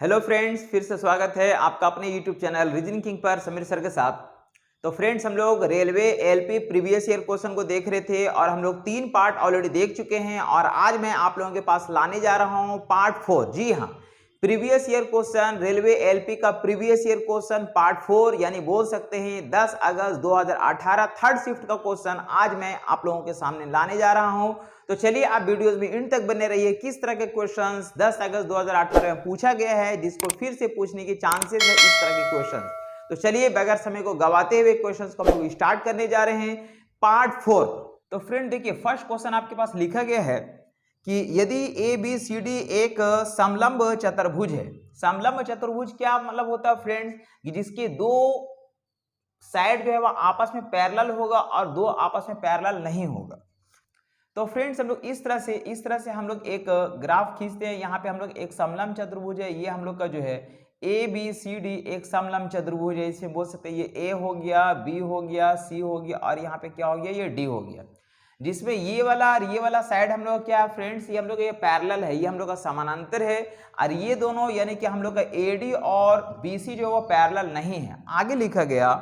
Hello friends, फिर से स्वागत है आपका अपने यूट्यूब चैनल रीजनिंग किंग पर समीर सर के साथ। तो फ्रेंड्स, हम लोग railway LP previous year question को देख रहे थे और हम लोग 3 पार्ट ऑलरेडी देख चुके हैं और आज मैं आप लोगों के पास लाने जा रहा हूं पार्ट 4। जी हाँ, previous year question, railway LP का प्रीवियस ईयर क्वेश्चन पार्ट 4, यानी बोल सकते हैं 10 अगस्त 2018 थर्ड शिफ्ट का क्वेश्चन आज मैं आप लोगों के सामने लाने जा रहा हूं। तो चलिए आप वीडियोस में इन तक बने रहिए। किस तरह के क्वेश्चंस 10 अगस्त 2018 में पूछा गया है, जिसको फिर से पूछने की चांसेस है इस तरह के क्वेश्चंस। तो चलिए बगैर समय को गवाते हुए क्वेश्चंस को हम लोग स्टार्ट करने जा रहे हैं पार्ट 4। तो फ्रेंड देखिए, फर्स्ट क्वेश्चन आपके पास लिखा गया है कि यदि ए बी सी डी एक समलंब चतुर्भुज है। समलंब चतुर्भुज क्या मतलब होता है फ्रेंड्स, कि जिसके दो साइड जो है वह आपस में पैरेलल होगा और दो आपस में पैरेलल नहीं होगा। तो फ्रेंड्स, हम लोग इस तरह से हम लोग एक ग्राफ खींचते हैं। यहाँ पे हम लोग एक समलंब चतुर्भुज है, ये हम लोग का जो है ए बी सी डी एक समलंब चतुर्भुज है। इसे बोल सकते हैं ये ए हो गया, बी हो गया, सी हो गया और यहाँ पे क्या हो गया, ये डी हो गया। जिसमें ये वाला और ये वाला साइड हम लोग क्या है फ्रेंड्स, ये हम लोग ये पैरेलल है, ये हम लोग का समानांतर है। और ये दोनों यानी कि हम लोग का ए डी और बी सी जो वो पैरेलल नहीं है। आगे लिखा गया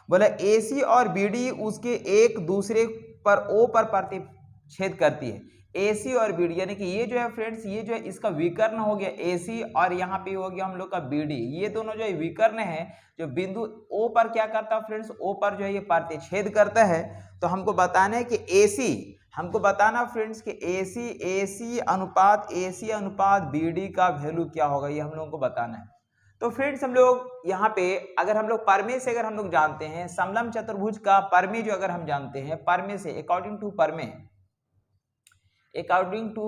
बोला ए सी और बी डी उसके एक दूसरे पर ओ पर प्रतिच्छेद करती है। AC और BD यानी कि ये जो है फ्रेंड्स, ये जो है इसका विकर्ण हो गया AC और यहाँ पे हो गया हम लोग का BD। ये दोनों जो है विकर्ण है, जो बिंदु O पर क्या करता है फ्रेंड्स, O पर जो है ये प्रतिच्छेद करता है। तो हमको बताना है कि AC, हमको बताना फ्रेंड्स कि AC अनुपात BD का वैल्यू क्या होगा, ये हम लोगों को बताना है। तो फ्रेंड्स, हम लोग यहाँ पे अगर हम लोग परमे से अगर हम लोग जानते हैं समलंब चतुर्भुज का परमे जो अगर हम जानते हैं परमे से अकॉर्डिंग टू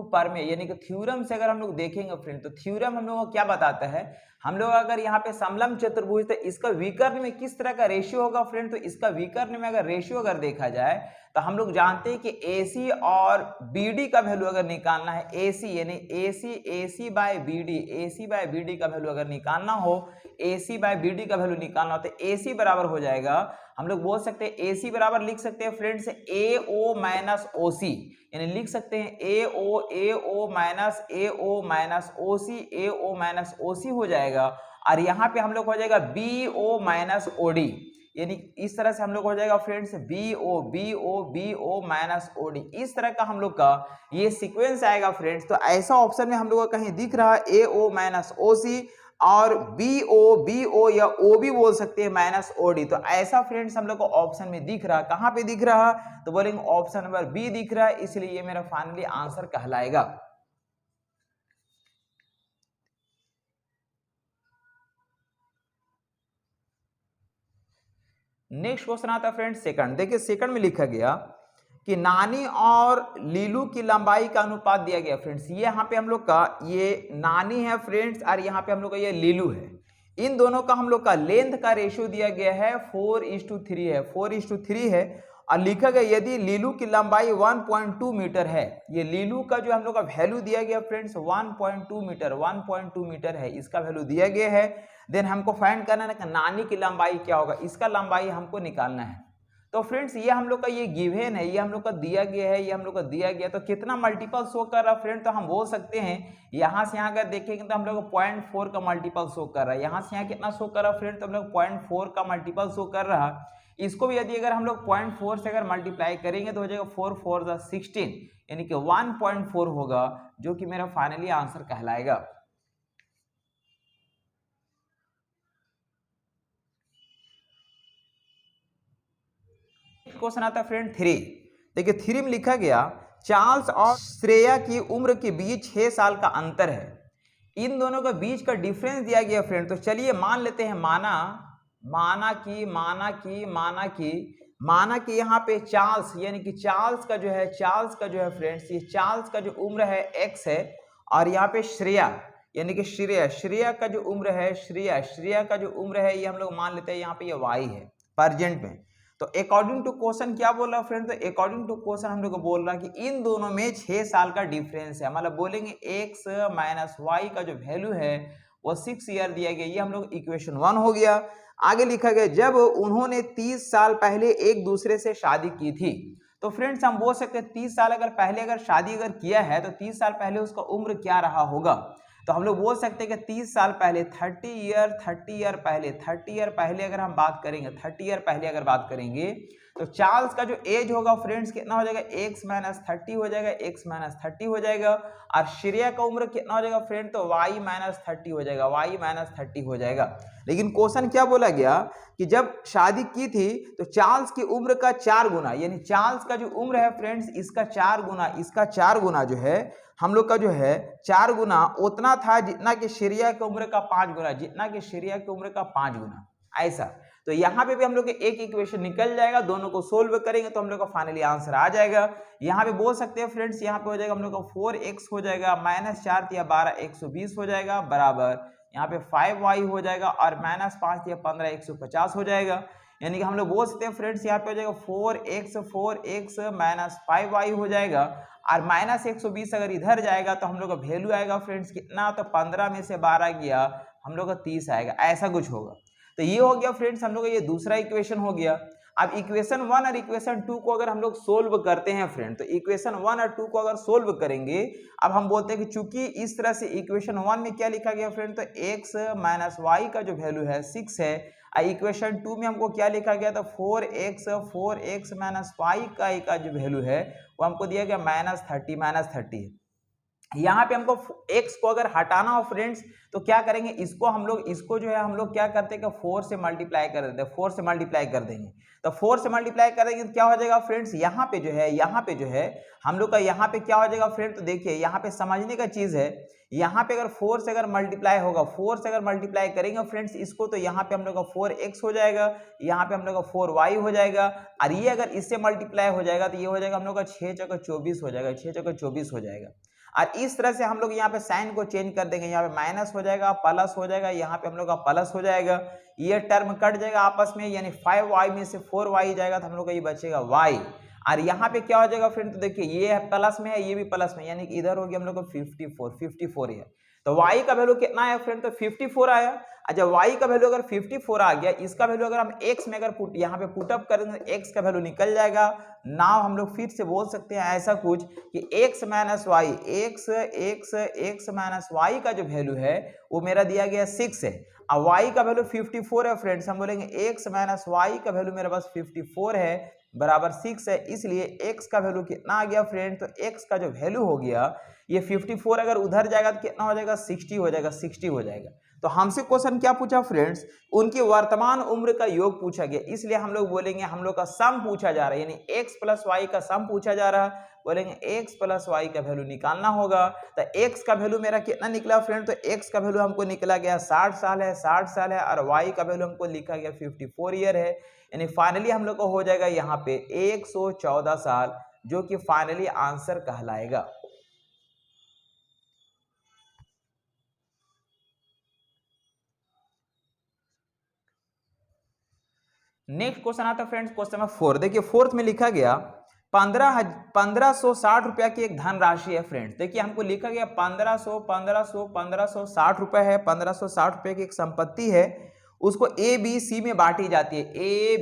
परमे यानी कि थ्योरम से अगर हम लोग देखेंगे फ्रेंड, तो थ्योरम हम लोग को क्या बताता है, हम लोग अगर यहाँ पे समलंब चतुर्भुज तो इसका विकर्ण में किस तरह का रेशियो होगा फ्रेंड, तो इसका विकर्ण में अगर रेशियो अगर देखा जाए तो हम लोग जानते हैं कि AC और BD का वैल्यू अगर निकालना है, AC यानी AC बाय BD का वैल्यू अगर निकालना हो, AC बाय BD का वैल्यू निकालना हो तो AC बराबर हो जाएगा, हम लोग बोल सकते हैं AC बराबर लिख सकते हैं फ्रेंड्स AO माइनस OC, यानी लिख सकते हैं AO माइनस OC हो जाएगा। और यहाँ पे हम लोग हो जाएगा BO माइनस OD, यानी इस तरह से हम लोग हो जाएगा फ्रेंड्स BO माइनस OD। इस तरह का हम लोग का ये सीक्वेंस आएगा फ्रेंड्स। तो ऐसा ऑप्शन में हम लोग को कहीं दिख रहा है AO माइनस OC और BO या OB बोल सकते हैं माइनस OD। तो ऐसा फ्रेंड्स हम लोग को ऑप्शन में दिख रहा है। कहां पे दिख रहा, तो बोलेंगे ऑप्शन नंबर बी दिख रहा है, इसलिए ये मेरा फाइनली आंसर कहलाएगा। नेक्स्ट क्वेश्चन आता है फ्रेंड्स सेकंड। देखिए सेकंड में लिखा गया कि नानी और लीलू की लंबाई का अनुपात दिया गया फ्रेंड्स। ये यहाँ पे हम लोग का ये नानी है फ्रेंड्स और यहाँ पे हम लोग का ये लीलू है। इन दोनों का हम लोग का लेंथ का रेशियो दिया गया है 4:3 है, 4:3 है। और लिखा गया यदि लीलू की लंबाई 1.2 मीटर है, ये लीलू का जो हम लोग का वैल्यू दिया गया फ्रेंड्स 1.2 मीटर है, इसका वैल्यू दिया गया है। देन हमको फाइंड करना है कि नानी की लंबाई क्या होगा, इसका लंबाई हमको निकालना है। तो फ्रेंड्स ये हम लोग का ये गिवन है, ये हम लोग का दिया गया है, ये हम लोग का दिया गया। तो कितना मल्टीपल शो कर रहा है फ्रेंड, तो हम बोल सकते हैं यहाँ से यहाँ अगर देखेंगे तो हम लोग 0.4 का मल्टीपल शो कर रहा है। यहाँ से यहाँ कितना शो कर रहा है फ्रेंड, तो हम लोग 0.4 का मल्टीपल शो कर रहा है। इसको भी यदि अगर हम लोग 0.4 से अगर मल्टीप्लाई करेंगे तो हो जाएगा 4 4 16, यानी कि 1.4 होगा, जो कि मेरा फाइनली आंसर कहलाएगा। क्वेश्चन आता है फ्रेंड 3। देखिए 3 में लिखा गया चार्ल्स और श्रेया की उम्र के बीच 6 साल का अंतर है। इन दोनों के बीच का डिफरेंस दिया गया फ्रेंड। तो चलिए मान लेते हैं माना कि यहाँ पे चार्ल्स यानी कि चार्ल्स का जो है फ्रेंड्स, ये चार्ल्स का जो उम्र है x है और यहाँ पे श्रेया यानी कि श्रेया का जो उम्र है श्रेया का जो उम्र है ये हम लोग मान लेते हैं यहाँ पे ये y है प्रेजेंट में। तो अकॉर्डिंग टू क्वेश्चन क्या बोल रहा है फ्रेंड, तो अकॉर्डिंग टू क्वेश्चन हम लोग को बोल रहा है कि इन दोनों में 6 साल का डिफरेंस है। मतलब बोलेंगे x माइनस y का जो वैल्यू है वो 6 ईयर दिया गया। ये हम लोग इक्वेशन 1 हो गया। आगे लिखा गया जब उन्होंने 30 साल पहले एक दूसरे से शादी की थी। तो फ्रेंड्स हम बोल सकते हैं 30 साल अगर पहले अगर शादी अगर किया है तो 30 साल पहले उसका उम्र क्या रहा होगा। तो हम लोग बोल सकते हैं कि 30 साल पहले 30 ईयर पहले अगर हम बात करेंगे, 30 ईयर पहले अगर बात करेंगे तो चार्ल्स का जो एज होगा फ्रेंड्स कितना हो जाएगा, x माइनस 30 हो जाएगा, x माइनस 30 हो जाएगा। और श्रेया का उम्र कितना हो जाएगा फ्रेंड, तो y माइनस 30 हो जाएगा, y माइनस 30 हो जाएगा। लेकिन क्वेश्चन क्या बोला गया कि जब शादी की थी तो चार्ल्स की उम्र का 4 गुना, यानी चार्ल्स का जो उम्र है फ्रेंड्स इसका 4 गुना, इसका 4 गुना जो है हम लोग का जो है 4 गुना उतना था जितना कि श्रेया की उम्र का 5 गुना, जितना कि श्रेया की उम्र का 5 गुना, ऐसा। तो यहाँ पे भी हम लोग के एक इक्वेशन निकल जाएगा, दोनों को सोल्व करेंगे तो हम लोग का फाइनली आंसर आ जाएगा। यहाँ पे बोल सकते हैं फ्रेंड्स, यहाँ पे हो जाएगा हम लोग का 4x हो जाएगा, माइनस 4 या 12 120 हो जाएगा, बराबर यहाँ पे 5y हो जाएगा, और माइनस 5 या 15 150 हो जाएगा। यानी कि हम लोग बोल सकते हैं फ्रेंड्स यहाँ पे हो जाएगा 4x माइनस 5y हो जाएगा, और माइनस 120 अगर इधर जाएगा तो हम लोग का वैल्यू आएगा फ्रेंड्स कितना, तो 15 में से 12 गया हम लोग का 30 आएगा, ऐसा कुछ होगा। तो ये हो गया फ्रेंड्स हम लोग का ये दूसरा इक्वेशन हो गया। अब इक्वेशन 1 और इक्वेशन 2 को अगर हम लोग सोल्व करते हैं फ्रेंड, तो इक्वेशन 1 और 2 को अगर सोल्व करेंगे, अब हम बोलते हैं कि चूंकि इस तरह से इक्वेशन 1 में क्या लिखा गया फ्रेंड, तो x माइनस वाई का जो वैल्यू है 6 है, और इक्वेशन 2 में हमको क्या लिखा गया, तो 4x माइनस वाई का जो वैल्यू है वो हमको दिया गया माइनस 30 है। यहाँ पे हमको x को अगर हटाना हो फ्रेंड्स तो क्या करेंगे, इसको जो है हम लोग क्या करते हैं कि 4 से मल्टीप्लाई कर देते हैं, 4 से मल्टीप्लाई कर देंगे। तो 4 से मल्टीप्लाई कर देंगे तो क्या हो जाएगा फ्रेंड्स, यहाँ पे जो है हम लोग का यहाँ पे क्या हो जाएगा फ्रेंड, तो देखिए यहाँ पे समझने का चीज है, यहाँ पे अगर 4 से अगर मल्टीप्लाई होगा, 4 से अगर मल्टीप्लाई करेंगे फ्रेंड्स इसको, तो यहाँ पे हम लोग का 4x हो जाएगा, यहाँ पे हम लोग का 4y हो जाएगा, और ये अगर इससे मल्टीप्लाई हो जाएगा तो ये हो जाएगा हम लोग का 6 चौका 24 हो जाएगा, 6 चौका 24 हो जाएगा। और इस तरह से हम लोग यहाँ पे साइन को चेंज कर देंगे, यहाँ पे माइनस हो जाएगा, प्लस हो जाएगा, यहाँ पे हम लोग का प्लस हो जाएगा, ये टर्म कट जाएगा आपस में, यानी 5y में से 4y जाएगा तो हम लोग का ये बचेगा y। और यहाँ पे क्या हो जाएगा फ्रेंड, तो देखिए ये प्लस में है, ये भी प्लस में, यानी कि इधर हो गया हम लोग को 54 है। तो y का वैल्यू कितना आया फ्रेंड, तो 54 आया। अच्छा, y का वैल्यू अगर 54 आ गया, इसका वैल्यू अगर हम x में अगर यहाँ पे पुटअप करेंगे तो x का वैल्यू निकल जाएगा। नाउ हम लोग फिर से बोल सकते हैं ऐसा कुछ कि x minus y, x minus y का जो वैल्यू है वो मेरा दिया गया 6 है, और y का वैल्यू 54 है फ्रेंड्स। हम बोलेंगे x माइनस वाई का वैल्यू मेरे पास 54 है बराबर 6 है, इसलिए x का वैल्यू कितना आ गया फ्रेंड, तो x का जो वैल्यू हो गया ये 54 अगर उधर जाएगा तो कितना हो जाएगा, 60 हो जाएगा, 60 हो जाएगा। तो हमसे क्वेश्चन क्या पूछा फ्रेंड्स, उनकी वर्तमान उम्र का योग पूछा गया, इसलिए हम लोग बोलेंगे हम लोग का सम पूछा जा रहा है, यानी x प्लस वाई का सम पूछा जा रहा है, बोलेंगे x प्लस वाई का वैल्यू निकालना होगा। तो x का वैल्यू मेरा कितना निकला फ्रेंड, तो x का वैल्यू हमको निकला गया 60 साल है, 60 साल है, और y का वैल्यू हमको लिखा गया 54 ईयर है, यानी फाइनली हम लोग को हो जाएगा यहाँ पे 114 साल, जो कि फाइनली आंसर कहलाएगा। नेक्स्ट क्वेश्चन आता है फ्रेंड्स, क्वेश्चन नंबर 4। देखिए फोर्थ में लिखा गया 1560 रुपया की एक धनराशि है फ्रेंड्स। देखिए हमको लिखा गया 1560 रुपए है, 1560 रुपए की एक संपत्ति है, उसको ए बी सी में बांटी जाती है, ए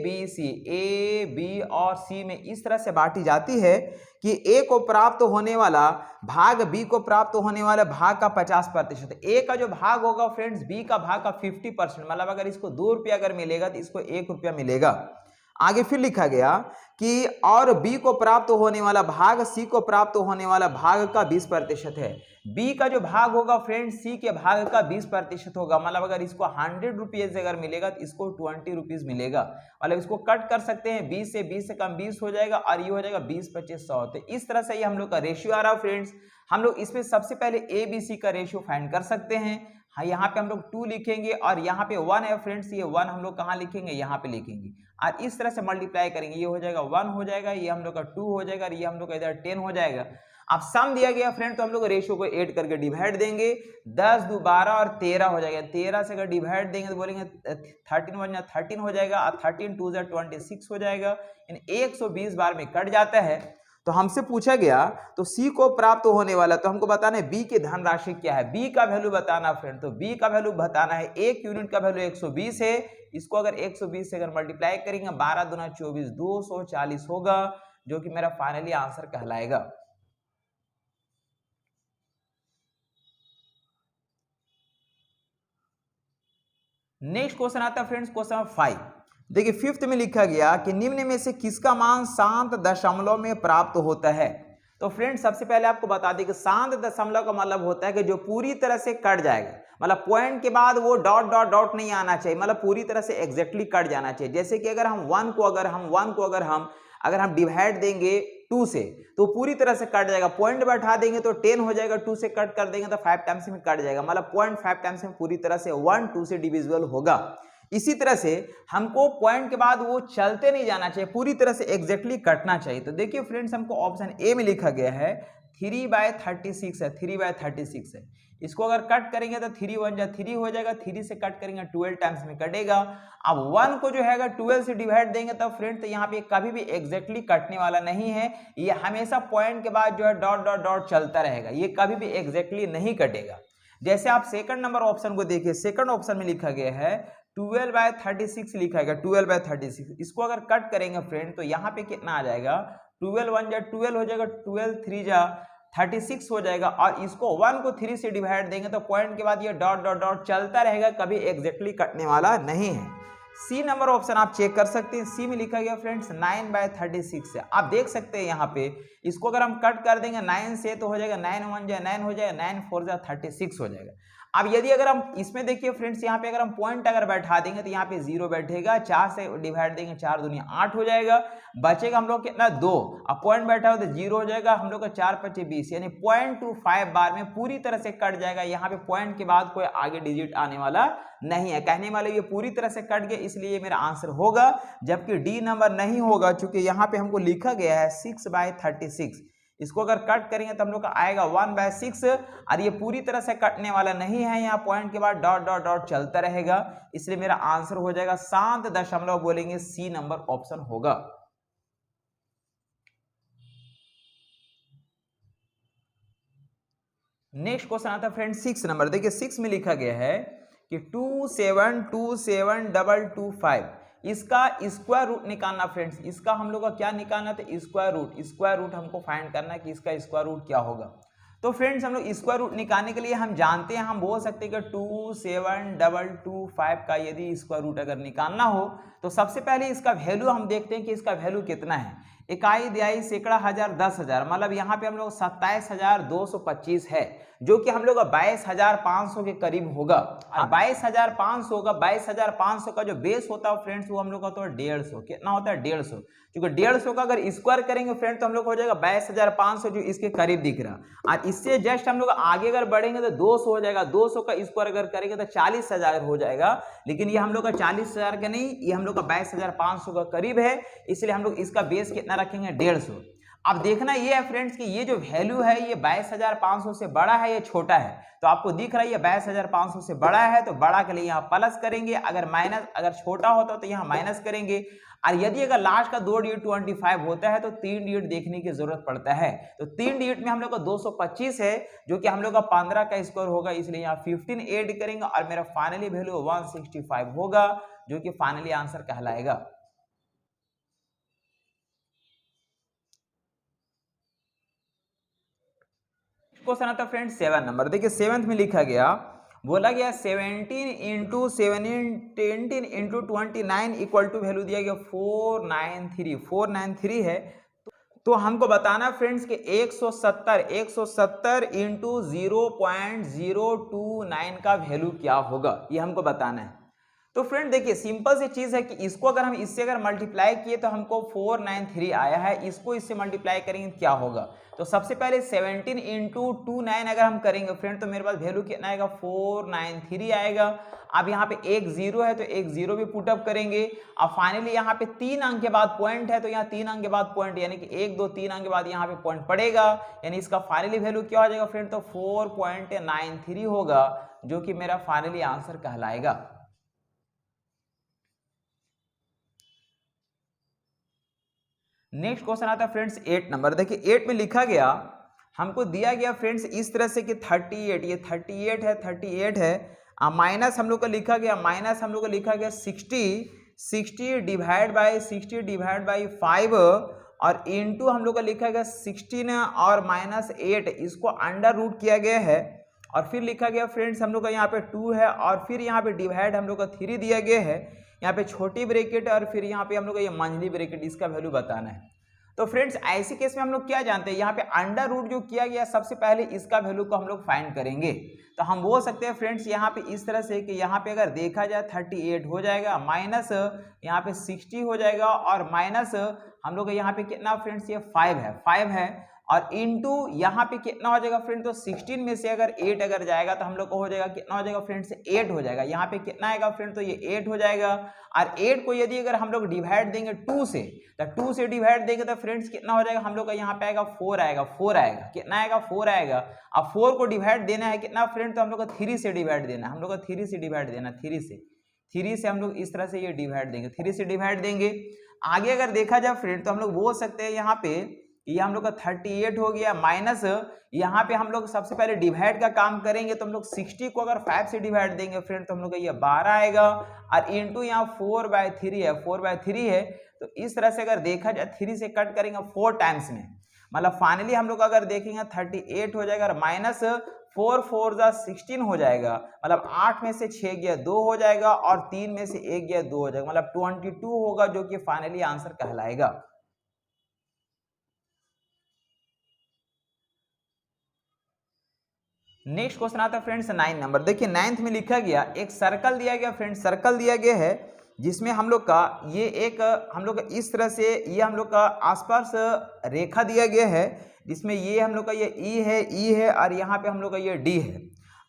बी और सी में इस तरह से बांटी जाती है कि ए को प्राप्त होने वाला भाग बी को प्राप्त होने वाला भाग का 50%, ए का जो भाग होगा फ्रेंड्स बी का भाग का 50%, मतलब अगर इसको 2 रुपया अगर मिलेगा तो इसको 1 रुपया मिलेगा। आगे फिर लिखा गया कि और बी को प्राप्त होने वाला भाग सी को प्राप्त होने वाला भाग का 20% है। बी का जो भाग होगा फ्रेंड सी के भाग का 20% होगा, मतलब अगर इसको 100 रुपीज अगर मिलेगा तो इसको 20 रुपीज मिलेगा, मतलब इसको कट कर सकते हैं, 20 से कम 20 हो जाएगा, और ये हो जाएगा 20 25 100। तो इस तरह से ये हम लोग का रेशियो आ रहा है फ्रेंड्स। हम लोग इसमें सबसे पहले ए बी सी का रेशियो फाइंड कर सकते हैं। हाँ, यहाँ पे हम लोग 2 लिखेंगे, और यहाँ पे 1 है फ्रेंड्स, ये 1 हम लोग कहाँ लिखेंगे, यहाँ पे लिखेंगे, और इस तरह से मल्टीप्लाई करेंगे, ये हो जाएगा 1 हो जाएगा, ये हम लोग का 2 हो जाएगा, और ये हम लोग का इधर 10 हो जाएगा। अब सम दिया गया फ्रेंड, तो हम लोग रेशियो को ऐड करके डिवाइड देंगे, 10 2 12 और 13 हो जाएगा, 13 से अगर डिवाइड देंगे तो बोलेंगे 13 1 13 हो जाएगा, और 13 2 26 हो जाएगा, यानी 120 बार में कट जाता है। तो हमसे पूछा गया तो सी को प्राप्त होने वाला, तो हमको बताना है बी की धनराशि क्या है, बी का वैल्यू बताना फ्रेंड। तो बी का वैल्यू बताना है, एक यूनिट का वैल्यू 120 है, इसको अगर 120 से अगर मल्टीप्लाई करेंगे 12 दूना 24 240 होगा, जो कि मेरा फाइनली आंसर कहलाएगा। नेक्स्ट क्वेश्चन आता है फ्रेंड्स क्वेश्चन नंबर 5। देखिए फिफ्थ में लिखा गया कि निम्न में से किसका मान शांत दशमलव में प्राप्त होता है। तो फ्रेंड्स सबसे पहले आपको बता दें कि शांत दशमलव का मतलब होता है कि जो पूरी तरह से कट जाएगा, मतलब पॉइंट के बाद वो डॉट डॉट डॉट नहीं आना चाहिए, मतलब पूरी तरह से एग्जैक्टली कट जाना चाहिए। जैसे कि अगर हम वन को अगर हम डिवाइड देंगे 2 से तो पूरी तरह से कट जाएगा, पॉइंट बैठा देंगे तो 10 हो जाएगा, 2 से कट कर देंगे तो 5 टाइम्स में कट जाएगा, मतलब 0.5 टाइम्स में पूरी तरह से 1 2 से डिविजिबल होगा। इसी तरह से हमको पॉइंट के बाद वो चलते नहीं जाना चाहिए, पूरी तरह से एग्जैक्टली कटना चाहिए। तो देखिए फ्रेंड्स हमको ऑप्शन ए में लिखा गया है 3/36 है, 3/36 है। इसको अगर कट करेंगे तो 3 1 जा 3 हो जाएगा, 3 से कट करेंगे 12 टाइम्स में कटेगा। अब 1 को जो है 12 से डिवाइड देंगे तो फ्रेंड्स यहाँ पे कभी भी एग्जैक्टली कटने वाला नहीं है, ये हमेशा पॉइंट के बाद जो है डॉट डॉट डॉट चलता रहेगा, ये कभी भी एग्जैक्टली नहीं कटेगा। जैसे आप सेकंड नंबर ऑप्शन को देखिए, सेकंड ऑप्शन में लिखा गया है 12/36 लिखा गया, 12/36। इसको अगर कट करेंगे फ्रेंड तो यहाँ पे कितना आ जाएगा, 12 1 जा 12 हो जाएगा, 12 3 जा 36 हो जाएगा। और इसको 1 को 3 से डिवाइड देंगे तो पॉइंट के बाद ये डॉट डॉट डॉट चलता रहेगा, कभी एग्जैक्टली कटने वाला नहीं है। सी नंबर ऑप्शन आप चेक कर सकते हैं, सी में लिखा गया फ्रेंड्स 9/36 है। आप देख सकते हैं यहाँ पे इसको अगर हम कट कर देंगे 9 से तो हो जाएगा 9 1 जा 9 हो जाएगा, 9 4 जा 36 हो जाएगा। अब यदि अगर हम इसमें देखिए फ्रेंड्स यहाँ पे अगर हम पॉइंट अगर बैठा देंगे तो यहाँ पे 0 बैठेगा, 4 से डिवाइड देंगे 4 दूनी 8 हो जाएगा, बचेगा हम लोग कितना 2। अब पॉइंट बैठा हो तो 0 हो जाएगा, हम लोग का 4 5 20 यानी 0.25 बार में पूरी तरह से कट जाएगा। यहाँ पे पॉइंट के बाद कोई आगे डिजिट आने वाला नहीं है, कहने वाले ये पूरी तरह से कट गया, इसलिए मेरा आंसर होगा। जबकि डी नंबर नहीं होगा, चूंकि यहाँ पे हमको लिखा गया है 6/36। इसको अगर कट करेंगे तो हम लोग का आएगा 1/6 और ये पूरी तरह से कटने वाला नहीं है, यहाँ पॉइंट के बाद डॉट डॉट डॉट चलता रहेगा, इसलिए मेरा आंसर हो जाएगा शांत दशमलव, बोलेंगे सी नंबर ऑप्शन होगा। नेक्स्ट क्वेश्चन आता है फ्रेंड 6 नंबर। देखिए 6 में लिखा गया है कि 2727225 इसका स्क्वायर रूट निकालना। फ्रेंड्स इसका हम लोग का क्या निकालना था, स्क्वायर रूट हमको फाइंड करना है कि इसका स्क्वायर रूट क्या होगा। तो फ्रेंड्स हम लोग स्क्वायर रूट निकालने के लिए हम जानते हैं, हम बोल सकते हैं कि 27225 का यदि स्क्वायर रूट अगर निकालना हो तो सबसे पहले इसका वैल्यू हम देखते हैं कि इसका वैल्यू कितना है। इकाई दिहाई सैकड़ा हजार 10,000, मतलब यहाँ पे हम लोग 27,225 है, जो कि हम लोग 22,500 के करीब होगा। 22,500 होगा, 22,500 का जो बेस होता है फ्रेंड्स वो हम लोग का तो 150, कितना होता है 150, क्योंकि 150 का अगर स्क्वायर करेंगे फ्रेंड तो हम लोग हो जाएगा 22,500 जो इसके करीब दिख रहा। और इससे जस्ट हम लोग आगे अगर बढ़ेंगे तो 200 हो जाएगा, 200 का स्क्वायर अगर करेंगे तो 40,000 हो जाएगा, लेकिन ये हम लोग का 40,000 का नहीं, ये हम लोग का 22,500 का करीब है, इसलिए हम लोग इसका बेस कितना रखेंगे 150। अब देखना ये है फ्रेंड्स कि ये जो वैल्यू है ये 22,500 से बड़ा है या छोटा है। तो आपको दिख रहा है ये 22,500 से बड़ा है, तो बड़ा के लिए यहाँ प्लस करेंगे, अगर छोटा होता तो यहाँ माइनस करेंगे। और यदि अगर लास्ट का 2 डिजिट 25 होता है तो 3 डिजिट देखने की जरूरत पड़ता है। तो 3 डिजिट में हम लोग का 225 है, जो कि हम लोग का 15 का स्क्वायर होगा, इसलिए यहाँ 15 ऐड करेंगे और मेरा फाइनली वैल्यू 165 होगा, जो कि फाइनली आंसर कहलाएगा। क्वेश्चन आता है फ्रेंड्स 7 नंबर। देखिए 7th में लिखा गया, बोला गया 17 into 17 into 29 equal to value दिया गया 493 है। तो हमको बताना फ्रेंड्स कि 170 इंटू 0.029 का वैल्यू क्या होगा, ये हमको बताना है। तो फ्रेंड देखिए सिंपल सी चीज है कि इसको अगर हम इससे अगर मल्टीप्लाई किए तो हमको 493 आया है, इसको इससे मल्टीप्लाई करेंगे क्या होगा। तो सबसे पहले 17 इंटू 29 अगर हम करेंगे फ्रेंड तो मेरे पास वैल्यू कितना आएगा 493 आएगा। अब यहाँ पे एक जीरो है तो एक जीरो भी पुटअप करेंगे। अब फाइनली यहाँ पे 3 अंक के बाद पॉइंट है तो यहाँ 3 अंक के बाद पॉइंट, यानी कि 1 2 3 अंक के बाद यहाँ पे पॉइंट पड़ेगा, यानी इसका फाइनली वैल्यू क्या हो जाएगा फ्रेंड, तो 4.93 होगा, जो कि मेरा फाइनली आंसर कहलाएगा। नेक्स्ट क्वेश्चन आता है फ्रेंड्स 8 नंबर। देखिए 8 में लिखा गया, हमको दिया गया फ्रेंड्स इस तरह से कि 38, ये 38 है, माइनस हम लोग का लिखा गया, 60 डिवाइड बाई 5 और इनटू हम लोग का लिखा गया 16 और -8, इसको अंडर रूट किया गया है। और फिर लिखा गया फ्रेंड्स हम लोग का यहाँ पे 2 है और फिर यहाँ पे डिवाइड हम लोग का 3 दिया गया है, यहाँ पे छोटी ब्रैकेट है और फिर यहाँ पे हम लोग का ये मंझली ब्रैकेट, इसका वैल्यू बताना है। तो फ्रेंड्स ऐसे केस में हम लोग क्या जानते हैं, यहाँ पे अंडर रूट जो किया गया सबसे पहले इसका वैल्यू को हम लोग फाइंड करेंगे। तो हम बोल सकते हैं फ्रेंड्स यहाँ पे इस तरह से कि यहाँ पे अगर देखा जाए 38 हो जाएगा, माइनस यहाँ पे 60 हो जाएगा और माइनस हम लोग यहाँ पे कितना फ्रेंड्स, ये 5 है और इनटू यहाँ पे कितना हो जाएगा फ्रेंड, तो 16 में से अगर 8 अगर जाएगा तो हम लोग को हो जाएगा कितना हो जाएगा फ्रेंड्स, 8 हो जाएगा। यहाँ पे कितना आएगा फ्रेंड, तो ये 8 हो जाएगा। और 8 को यदि अगर हम लोग डिवाइड देंगे 2 से, तो 2 से डिवाइड देंगे तो फ्रेंड्स कितना हो जाएगा, हम लोग का यहाँ पे आएगा 4 आएगा, कितना आएगा 4 आएगा। अब 4 को डिवाइड देना है कितना फ्रेंड, तो हम लोग को 3 से डिवाइड देना है, 3 से हम लोग इस तरह से ये डिवाइड देंगे, 3 से डिवाइड देंगे। आगे अगर देखा जाए फ्रेंड तो हम लोग बोल सकते हैं यहाँ पे ये हम लोग का 38 हो गया, माइनस यहाँ पे हम लोग सबसे पहले डिवाइड का काम करेंगे तो हम लोग 60 को अगर 5 से डिवाइड देंगे फ्रेंड तो हम लोग का ये 12 आएगा और इनटू यहाँ 4/3 है। तो इस तरह से अगर देखा जाए 3 से कट करेंगे 4 टाइम्स में, मतलब फाइनली हम लोग अगर देखेंगे 38 हो जाएगा और माइनस 4 4 जा 16 हो जाएगा, मतलब 8 में से 6 गया 2 हो जाएगा और 3 में से 1 गया 2 हो जाएगा, मतलब 22 होगा जो कि फाइनली आंसर कहलाएगा। नेक्स्ट क्वेश्चन आता है फ्रेंड्स 9 नंबर। देखिए 9th में लिखा गया एक सर्कल दिया गया फ्रेंड्स, सर्कल दिया गया है जिसमें हम लोग का ये एक हम लोग इस तरह से ये हम लोग का आसपास रेखा दिया गया है जिसमें ये हम लोग का ये ई है और यहाँ पे हम लोग का ये डी है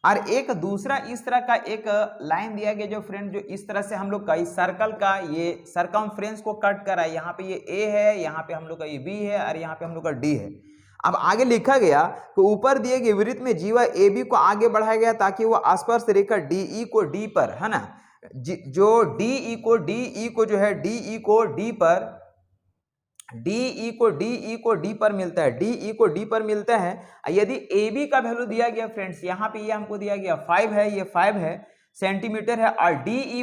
और एक दूसरा इस तरह का एक लाइन दिया गया जो फ्रेंड जो इस तरह से हम लोग का इस सर्कल का ये सरकमफ्रेंस को कट करा है। यहाँ पे ये ए है, यहाँ पे हम लोग का ये बी है और यहाँ पे हम लोग का डी है। अब आगे लिखा गया कि ऊपर दिए गए वृत्त में जीवा ए बी को आगे बढ़ाया गया ताकि वो आसपास रेखा डी ई को डी पर, है ना, जो डी ई को जो है डी ई को डी पर मिलता है, डी ई को डी पर मिलता है। यदि ए बी का वैल्यू दिया गया फ्रेंड्स, यहाँ पे ये हमको दिया गया 5 है, ये 5 है सेंटीमीटर है और डी ई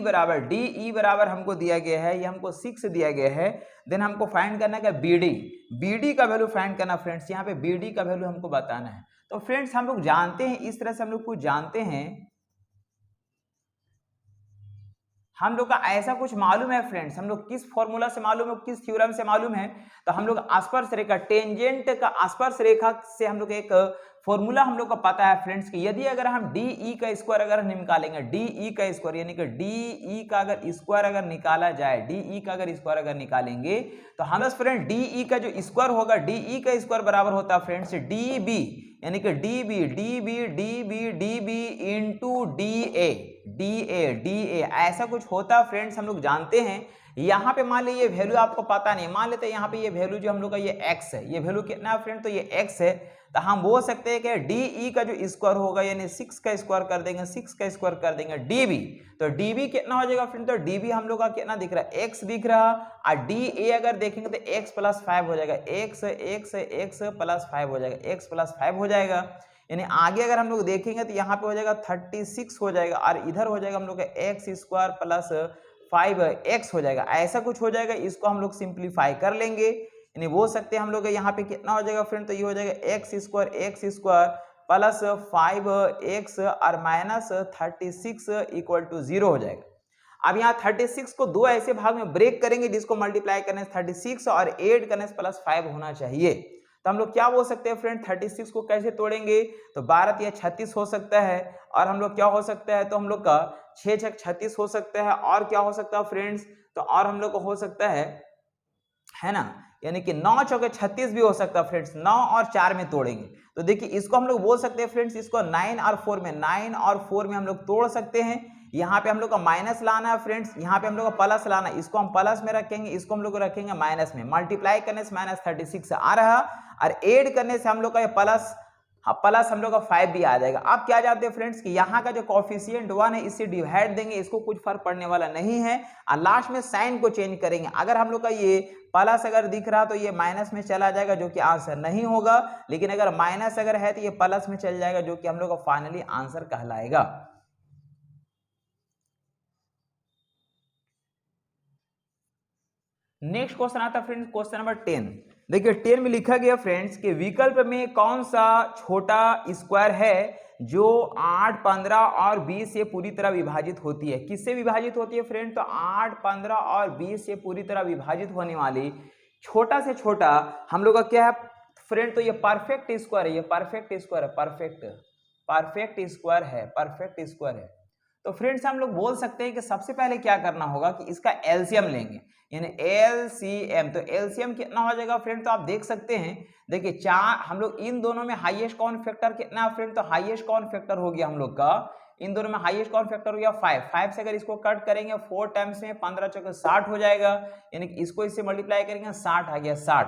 बराबर हमको दिया गया है, ये हमको 6 दिया गया है। देन हमको फाइंड करना है बीडी का वैल्यू फाइंड करना फ्रेंड्स, यहाँ पे बीडी का वैल्यू हमको बताना है। तो फ्रेंड्स हम लोग जानते हैं इस तरह से हम लोग कुछ जानते हैं, हम लोग का ऐसा कुछ मालूम है फ्रेंड्स, हम लोग किस फॉर्मूला से मालूम है, किस थ्योरम से मालूम है, तो हम लोग आसपास रेखा टेंजेंट का आसपास रेखा से हम लोग एक फॉर्मूला हम लोग को पता है फ्रेंड्स कि यदि अगर हम डी ई का स्क्वायर अगर निकालेंगे, डी ई का स्क्वायर यानी कि डी ई का अगर स्क्वायर अगर निकाला जाए, डी ई का अगर स्क्वायर अगर निकालेंगे तो हम फ्रेंड डी ई का जो स्क्वायर होगा, डी ई का स्क्वायर बराबर होता है फ्रेंड्स डी बी यानी कि D B into D A ऐसा कुछ होता फ्रेंड्स, हम लोग जानते हैं। यहाँ पे मान लीजिए ये वैल्यू आपको पता नहीं, मान लेते हैं यहाँ पे ये वैल्यू जो हम लोग का ये x है, ये वैल्यू कितना है फ्रेंड, तो ये x है। तो हम बोल सकते हैं कि डी ई का जो स्क्वायर होगा यानी 6 का स्क्वायर कर देंगे, 6 का स्क्वायर कर देंगे डी बी, तो डी बी कितना हो जाएगा फ्रेंड, तो डी बी हम लोग का कितना दिख रहा है, x दिख रहा। और डी ए अगर देखेंगे तो x + 5 हो जाएगा, x + 5 हो जाएगा, x + 5 हो जाएगा। यानी आगे अगर हम लोग देखेंगे तो यहाँ पे हो जाएगा 36 हो जाएगा और इधर हो जाएगा हम लोग का x² + 5x हो जाएगा, ऐसा कुछ हो जाएगा। इसको हम लोग सिंप्लीफाई कर लेंगे, यानी बोल सकते हैं हम लोग यहाँ पे कितना हो जाएगा फ्रेंड, तो ये हो जाएगा x² + 5x और -36 = 0 हो जाएगा। अब यहाँ 36 को दो ऐसे भाग में ब्रेक करेंगे जिसको मल्टीप्लाई करने से 36 और ऐड करने से +5 होना चाहिए। तो हम लोग क्या बोल सकते हैं फ्रेंड, 36 को कैसे तोड़ेंगे, तो 12 या 36 हो सकता है और हम लोग क्या हो सकता है, तो हम लोग का 6 6 36 हो सकता है और क्या हो सकता है फ्रेंड्स, तो और हम लोग को हो सकता है ना, यानी कि 9 चौके 36 भी हो सकता है फ्रेंड्स, 9 और 4 में तोड़ेंगे। तो देखिए इसको हम लोग बोल सकते हैं फ्रेंड्स, इसको 9 और 4 में हम लोग तोड़ सकते हैं। यहाँ पे हम लोग का माइनस लाना है फ्रेंड्स, यहाँ पे हम लोग का प्लस लाना है, इसको हम प्लस में रखेंगे, इसको हम लोग रखेंगे माइनस में। मल्टीप्लाई करने से -36 आ रहा और ऐड करने से हम लोग का ये प्लस हम लोग का 5 भी आ जाएगा। आप क्या जानते हैं फ्रेंड्स कि यहाँ का जो कोफिशिएंट 1 है इससे डिवाइड देंगे, इसको कुछ फर्क पड़ने वाला नहीं है और लास्ट में साइन को चेंज करेंगे। अगर हम लोग का ये प्लस अगर दिख रहा तो ये माइनस में चला जाएगा जो कि आंसर नहीं होगा, लेकिन अगर माइनस अगर है तो ये प्लस में चल जाएगा जो कि हम लोग का फाइनली आंसर कहलाएगा। नेक्स्ट क्वेश्चन आता है फ्रेंड्स, क्वेश्चन नंबर 10। देखिए 10 में लिखा गया फ्रेंड्स कि विकल्प में कौन सा छोटा स्क्वायर है जो 8, 15 और 20 से पूरी तरह विभाजित होती है। किससे विभाजित होती है फ्रेंड? तो 8, 15 और 20 से पूरी तरह विभाजित होने वाली छोटा से छोटा हम लोग का क्या है फ्रेंड? तो ये परफेक्ट स्क्वायर है, ये परफेक्ट स्क्वायर है, परफेक्ट स्क्वायर है, परफेक्ट स्क्वायर है। तो फ्रेंड्स हम लोग बोल सकते हैं कि सबसे पहले क्या करना होगा कि इसका एलसीएम लेंगे, यानी एलसीएम। तो एलसीएम कितना हो जाएगा फ्रेंड? तो आप देख सकते हैं, देखिए चार, हम लोग इन दोनों में हाईएस्ट कॉमन फैक्टर कितना है फ्रेंड? तो हाईएस्ट कॉमन फैक्टर हो गया हम लोग का, इन दोनों में हाईएस्ट कॉमन फैक्टर हो गया 5 से अगर इसको कट करेंगे 4 टाइम्स में 15 चौके 60 हो जाएगा, यानी कि इसको इससे मल्टीप्लाई करेंगे 60 आ गया 60।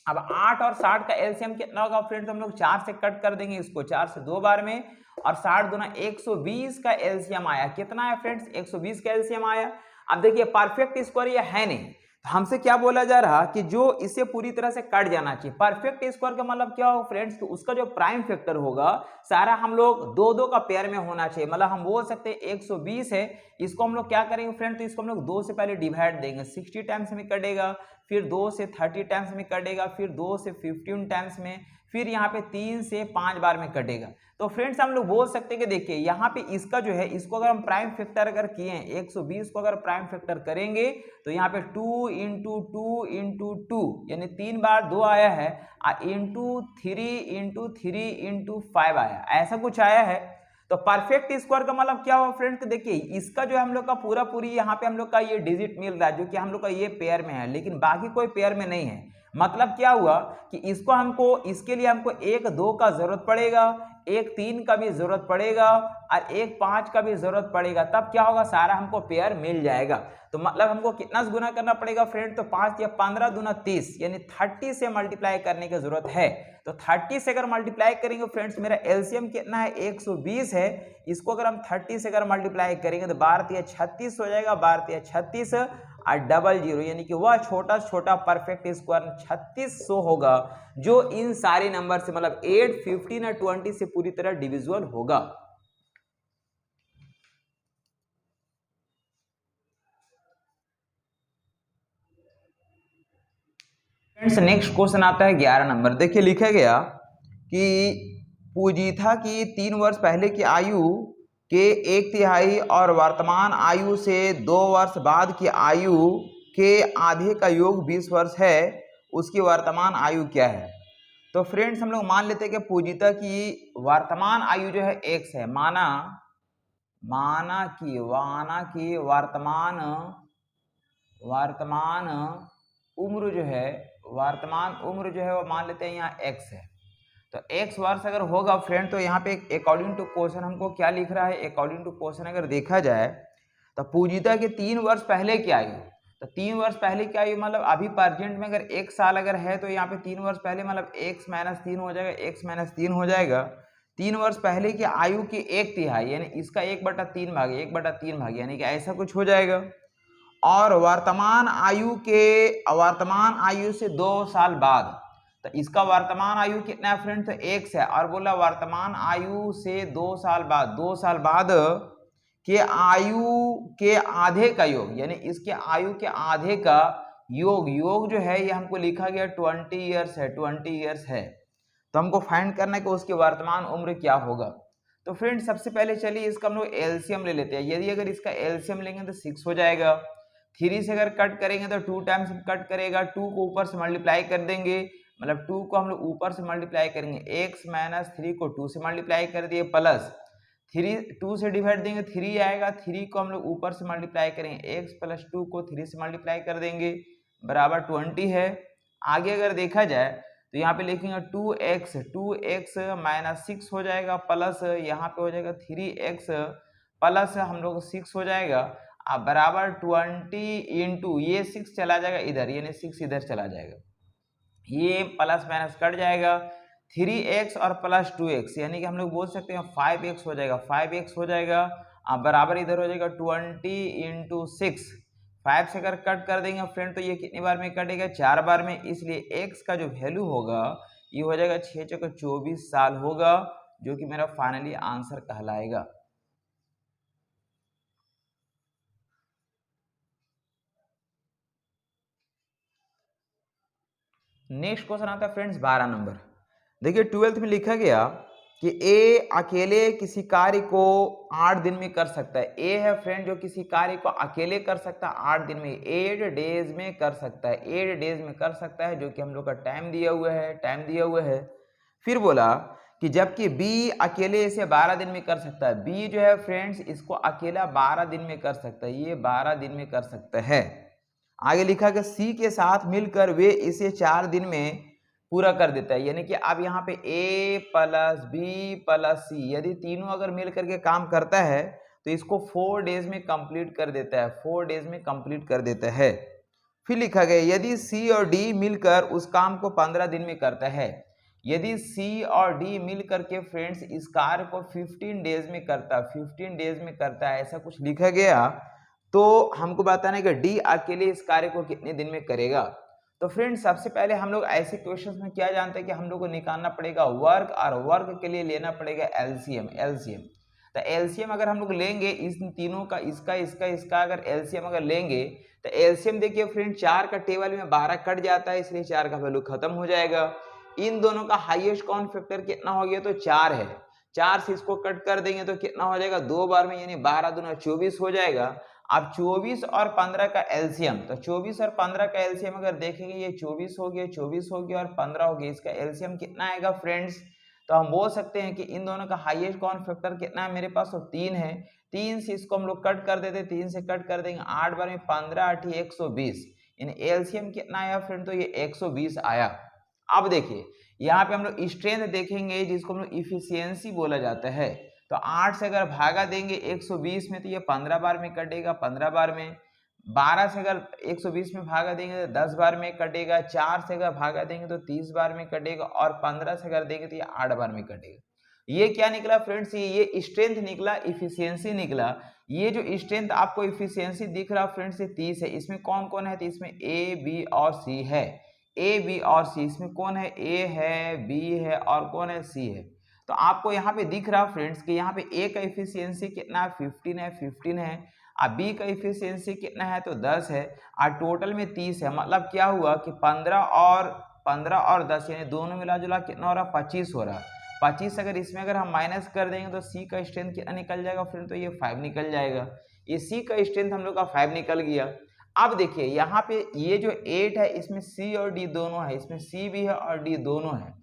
अब 8 और 60 का एलसीएम कितना होगा फ्रेंड्स? हम लोग 4 से कट कर देंगे इसको, 4 से 2 बार में, और 60 दूना 120 का एलसीएम आया। कितना है फ्रेंड्स? 120 का एलसीएम आया। अब देखिए परफेक्ट स्क्वायर ये है नहीं, तो हमसे क्या बोला जा रहा कि जो इसे पूरी तरह से कट जाना चाहिए। परफेक्ट स्क्वायर का मतलब क्या होगा फ्रेंड्स? तो उसका जो प्राइम फैक्टर होगा सारा हम लोग दो दो का पेयर में होना चाहिए। मतलब हम बोल सकते हैं 120 है, इसको हम लोग क्या करेंगे फ्रेंड? तो इसको हम लोग 2 से पहले डिवाइड देंगे, 60 टाइम्स में कटेगा, फिर 2 से 30 टाइम्स में कटेगा, फिर 2 से 15 टाइम्स में, फिर यहाँ पे 3 से 5 बार में कटेगा। तो फ्रेंड्स हम लोग बोल सकते हैं कि देखिए यहाँ पे इसका जो है, इसको अगर हम प्राइम फैक्टर अगर किए 120 को अगर प्राइम फैक्टर करेंगे तो यहाँ पे 2 इंटू 2 इंटू 2 यानी 3 बार 2 आया है, इंटू 3 इंटू 3 इंटू 5 आया, ऐसा कुछ आया है। तो परफेक्ट स्क्वायर का मतलब क्या हुआ फ्रेंड्स? देखिए इसका जो है हम लोग का पूरा पूरी यहाँ पे हम लोग का ये डिजिट मिल रहा है जो कि हम लोग का ये पेयर में है, लेकिन बाकी कोई पेयर में नहीं है। मतलब क्या हुआ कि इसको हमको, इसके लिए हमको 1 2 का जरूरत पड़ेगा, 1 3 का भी जरूरत पड़ेगा, और 1 5 का भी जरूरत पड़ेगा, तब क्या होगा सारा हमको पेयर मिल जाएगा। तो मतलब हमको कितना से गुना करना पड़ेगा फ्रेंड? तो 5 या 15 दूना 30 यानी 30 से मल्टीप्लाई करने की जरूरत है। तो 30 से अगर मल्टीप्लाई करेंगे फ्रेंड्स, मेरा एलसीएम कितना है? 120 है, इसको अगर हम 30 से अगर मल्टीप्लाई करेंगे तो 12 या 36 हो जाएगा, 12 या 36 और डबल जीरो, यानी कि वह छोटा छोटा परफेक्ट स्क्वायर 3600 होगा, जो इन सारे नंबर से मतलब 8, 15 और 20 से पूरी तरह डिविजिबल होगा। फ्रेंड्स नेक्स्ट क्वेश्चन आता है 11 नंबर। देखिए लिखा गया कि पूजिथा की 3 वर्ष पहले की आयु के 1/3 और वर्तमान आयु से 2 वर्ष बाद की आयु के आधे का योग 20 वर्ष है, उसकी वर्तमान आयु क्या है? तो फ्रेंड्स हम लोग मान लेते हैं कि पूजिता की वर्तमान आयु जो है x है, माना कि वर्तमान उम्र जो है, वो मान लेते हैं यहाँ x है। तो x वर्ष अगर होगा फ्रेंड, तो यहाँ पे अकॉर्डिंग टू क्वेश्चन हमको क्या लिख रहा है? अकॉर्डिंग टू क्वेश्चन अगर देखा जाए तो पूजिता के 3 वर्ष पहले की आयु, तो 3 वर्ष पहले की आयु मतलब अभी प्रेजेंट में अगर 1 साल अगर है तो यहाँ पे 3 वर्ष पहले मतलब x माइनस 3 हो जाएगा, x माइनस 3 हो जाएगा। 3 वर्ष पहले की आयु की 1/3 यानी इसका 1/3 भाग, 1/3 भाग, यानी कि ऐसा कुछ हो जाएगा। और वर्तमान आयु से 2 साल बाद, तो इसका वर्तमान आयु कितना है फ्रेंड? तो x है, और बोला वर्तमान आयु से 2 साल बाद, 2 साल बाद के आयु के आधे का योग, यानी इसके आयु के आधे का योग जो है ये हमको लिखा गया 20 ईयर्स है, 20 ईयर्स है। तो हमको फाइंड करना है कि उसकी वर्तमान उम्र क्या होगा। तो फ्रेंड सबसे पहले चलिए इसका हम लोग एलसीएम ले लेते हैं। यदि अगर इसका एलसीएम लेंगे तो 6 हो जाएगा, 3 से अगर कट करेंगे तो 2 टाइम्स कट करेगा, 2 को ऊपर से मल्टीप्लाई कर देंगे, मतलब 2 को हम लोग ऊपर से मल्टीप्लाई करेंगे, x माइनस 3 को 2 से मल्टीप्लाई कर दिए, प्लस 3 2 से डिवाइड देंगे 3 आएगा, 3 को हम लोग ऊपर से मल्टीप्लाई करेंगे, x प्लस 2 को 3 से मल्टीप्लाई कर देंगे बराबर 20 है। आगे अगर देखा जाए तो यहाँ पे लिखेंगे 2x माइनस 6 हो जाएगा, प्लस यहाँ पे हो जाएगा 3x प्लस हम लोग 6 हो जाएगा, अब बराबर 20 इंटू ये 6 चला जाएगा इधर, यानी 6 इधर चला जाएगा, ये प्लस माइनस कट जाएगा, 3x और प्लस 2x यानी कि हम लोग बोल सकते हैं 5x हो जाएगा, 5x हो जाएगा, अब बराबर इधर हो जाएगा 20 इंटू 6। 5 से अगर कट कर देंगे फ्रेंड तो ये कितनी बार में कटेगा? 4 बार में, इसलिए x का जो वैल्यू होगा ये हो जाएगा 6 चौके 24 साल होगा, जो कि मेरा फाइनली आंसर कहलाएगा। नेक्स्ट क्वेश्चन आता है फ्रेंड्स 12 नंबर। देखिए 12th में लिखा गया कि ए अकेले किसी कार्य को 8 दिन में कर सकता है। ए है फ्रेंड जो किसी कार्य को अकेले कर सकता है 8 दिन में, 8 डेज में कर सकता है, 8 डेज में कर सकता है, जो कि हम लोग का टाइम दिया हुआ है। फिर बोला कि जबकि बी अकेले इसे 12 दिन में कर सकता है। बी जो है फ्रेंड्स इसको अकेला 12 दिन में कर सकता है, ये 12 दिन में कर सकता है। आगे लिखा कि सी के साथ मिलकर वे इसे 4 दिन में पूरा कर देता है। यानी कि अब यहाँ पे ए प्लस बी प्लस सी यदि तीनों अगर मिल करके काम करता है तो इसको 4 डेज में कंप्लीट कर देता है, 4 डेज में कंप्लीट कर देता है। फिर लिखा गया यदि सी और डी मिलकर उस काम को 15 दिन में करता है। यदि सी और डी मिल करके फ्रेंड्स इस कार्य को 15 डेज में करता है, 15 डेज में करता है, ऐसा कुछ लिखा गया, तो हमको बताना है कि डी अकेले इस कार्य को कितने दिन में करेगा। तो फ्रेंड्स सबसे पहले हम लोग ऐसे क्वेश्चंस में क्या जानते हैं कि हम लोग को निकालना पड़ेगा वर्क, और वर्क के लिए लेना पड़ेगा एलसीएम। तो एलसीएम अगर हम लोग लेंगे इन तीनों का, इसका अगर एलसीएम अगर लेंगे तो एलसीएम देखिए फ्रेंड 4 का टेबल में 12 कट जाता है, इसलिए 4 का वैल्यू खत्म हो जाएगा। इन दोनों का हाईएस्ट कॉमन फैक्टर कितना हो गया, तो 4 है। 4 से इसको कट कर देंगे तो कितना हो जाएगा, 2 बार में, यानी 12 दूना 24 हो जाएगा। अब 24 और 15 का एलसीएम, तो 24 और 15 का एलसीएम अगर देखेंगे, ये 24 हो गया, 24 हो गया और 15 हो गया, इसका एलसीएम कितना आएगा फ्रेंड्स। तो हम बोल सकते हैं कि इन दोनों का हाईएस्ट कॉमन फैक्टर कितना है मेरे पास, तो 3 है। 3 से इसको हम लोग कट कर देते, 3 से कट कर देंगे, 8 बार में 15, 8 120, यानी एलसीएम कितना आया फ्रेंड, तो ये 120 आया। अब देखिए यहाँ पे हम लोग स्ट्रेंथ देखेंगे जिसको हम लोग इफिशियंसी बोला जाता है। तो 8 से अगर भागा देंगे 120 में तो ये 15 बार में कटेगा, 15 बार में। 12 से अगर 120 में भागा देंगे तो 10 बार में कटेगा। 4 से अगर भागा देंगे तो 30 बार में कटेगा, और 15 से अगर देंगे तो ये 8 बार में कटेगा। ये क्या निकला फ्रेंड्स, ये स्ट्रेंथ निकला, इफिशियंसी निकला। ये जो स्ट्रेंथ आपको इफिशियंसी दिख रहा फ्रेंड्स ये 30 है। इसमें कौन कौन है, तो इसमें ए बी और सी है। ए बी और सी, इसमें कौन है, ए है, बी है और कौन है, सी है। तो आपको यहाँ पे दिख रहा फ्रेंड्स कि यहाँ पे ए का इफिशियंसी कितना है, 15 है। अब बी का इफिशियंसी कितना है, तो 10 है। और टोटल में 30 है। मतलब क्या हुआ कि 15 और 10 यानी दोनों मिला जुला कितना हो रहा, 25 हो रहा। 25 अगर इसमें अगर हम माइनस कर देंगे तो सी का स्ट्रेंथ कितना निकल जाएगा फ्रेंड, तो ये 5 निकल जाएगा। ये सी का स्ट्रेंथ हम लोग का 5 निकल गया। अब देखिए यहाँ पे ये जो 8 है इसमें सी और डी दोनों है, इसमें सी भी है और डी दोनों है।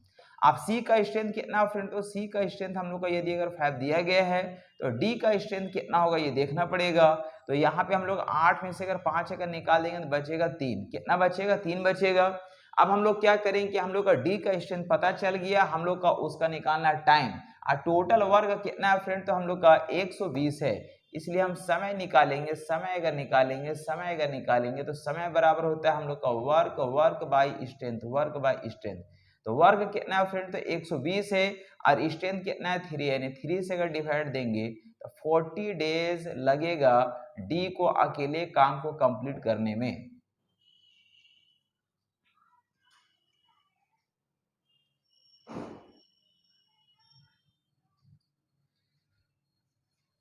अब सी का स्ट्रेंथ कितना फ्रेंड, तो सी का स्ट्रेंथ हम लोग का यदि अगर 5 दिया गया है तो डी का स्ट्रेंथ कितना होगा ये देखना पड़ेगा। तो यहाँ पे हम लोग 8 में से अगर 5 अगर निकाल देंगे तो बचेगा 3। कितना बचेगा, 3 बचेगा। अब हम लोग क्या करेंगे कि हम लोग का डी का स्ट्रेंथ पता चल गया, हम लोग का उसका निकालना टाइम। और टोटल वर्क कितना है फ्रेंड, तो हम लोग का 120 है। इसलिए हम समय निकालेंगे, समय अगर निकालेंगे तो समय बराबर होता है हम लोग का वर्क बाई स्ट्रेंथ। तो वर्क कितना है फ्रेंड, तो 120 है। और स्ट्रेंथ कितना है, 3, यानी 3 से अगर डिवाइड देंगे तो 40 डेज लगेगा डी को अकेले काम को कंप्लीट करने में।